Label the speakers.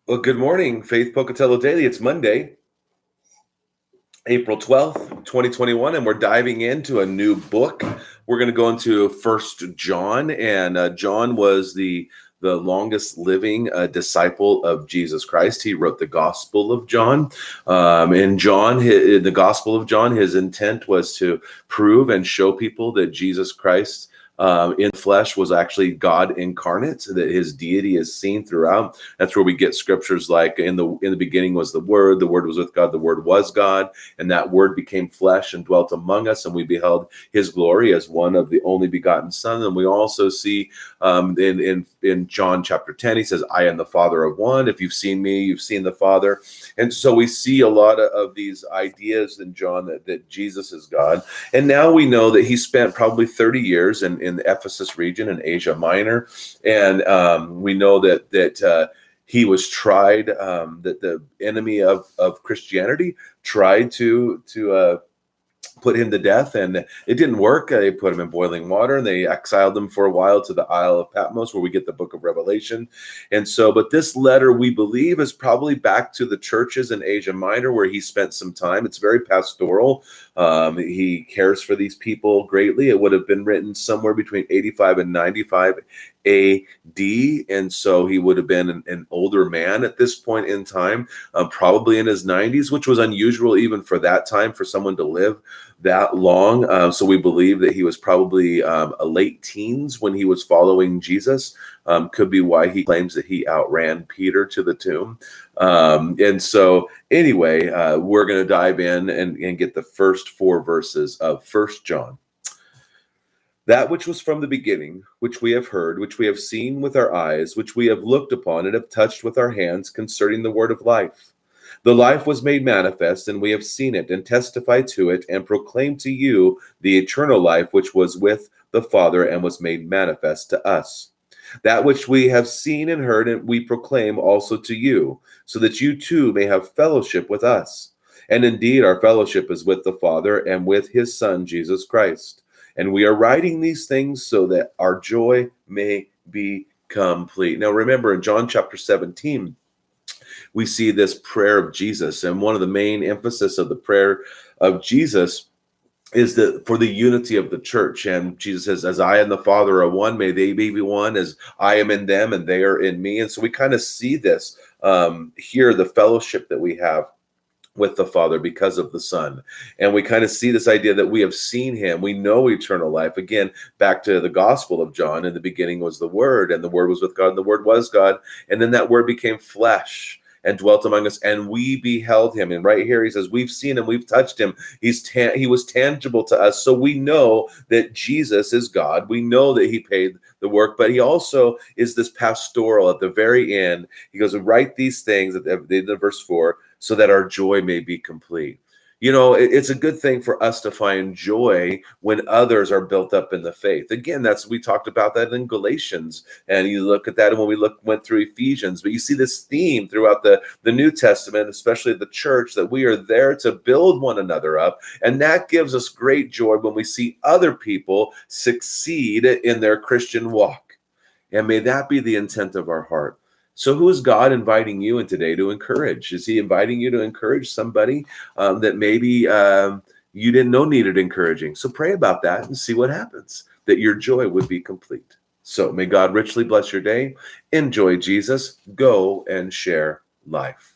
Speaker 1: Well, good morning, Faith Pocatello Daily. It's Monday, April 12th, 2021, and we're diving into a new book. We're going to go into First John, and John was the longest living disciple of Jesus Christ. He wrote the Gospel of John. And John, the Gospel of John, his intent was to prove and show people that Jesus Christ in flesh was actually God incarnate, that his deity is seen throughout. That's where we get scriptures like in the beginning was the Word was with God, the Word was God, and that Word became flesh and dwelt among us, and we beheld his glory as one of the only begotten Son. And we also see in John chapter 10, he says, I am the Father of one. If you've seen me, you've seen the Father. And so we see a lot of these ideas in John that Jesus is God. And now we know that he spent probably 30 years in the Ephesus region in Asia Minor. And we know that he was tried, that the enemy of Christianity tried to put him to death, and it didn't work. They put him in boiling water, and they exiled him for a while to the Isle of Patmos, where we get the book of Revelation. And so, but this letter, we believe, is probably back to the churches in Asia Minor, where he spent some time. It's very pastoral. He cares for these people greatly. It would have been written somewhere between 85 and 95 AD. And so he would have been an older man at this point in time, probably in his 90s, which was unusual even for that time for someone to live that long. So we believe that he was probably a late teens when he was following Jesus. Could be why he claims that he outran Peter to the tomb. And so anyway, we're going to dive in and get the first 4 verses of First John. That which was from the beginning, which we have heard, which we have seen with our eyes, which we have looked upon and have touched with our hands concerning the word of life. The life was made manifest, and we have seen it and testified to it and proclaimed to you the eternal life which was with the Father and was made manifest to us. That which we have seen and heard, and we proclaim also to you, so that you too may have fellowship with us. And indeed, our fellowship is with the Father and with his Son, Jesus Christ. And we are writing these things so that our joy may be complete. Now, remember in John chapter 17, we see this prayer of Jesus. And one of the main emphasis of the prayer of Jesus is that for the unity of the church. And Jesus says, as I and the Father are one, may they be one, as I am in them and they are in me. And so we kind of see this here, the fellowship that we have with the Father because of the Son. And we kind of see this idea that we have seen him. We know eternal life. Again, back to the Gospel of John, in the beginning was the Word, and the Word was with God, and the Word was God. And then that Word became flesh and dwelt among us, and we beheld him. And right here he says, we've seen him, we've touched him. He was tangible to us. So we know that Jesus is God. We know that he paid the work, but he also is this pastoral at the very end. He goes, write these things at the verse 4, so that our joy may be complete. You know, it's a good thing for us to find joy when others are built up in the faith. Again, we talked about that in Galatians, and you look at that, and when we went through Ephesians, but you see this theme throughout the New Testament, especially the church, that we are there to build one another up, and that gives us great joy when we see other people succeed in their Christian walk. And may that be the intent of our heart. So who is God inviting you in today to encourage? Is he inviting you to encourage somebody that maybe you didn't know needed encouraging? So pray about that and see what happens, that your joy would be complete. So may God richly bless your day. Enjoy Jesus. Go and share life.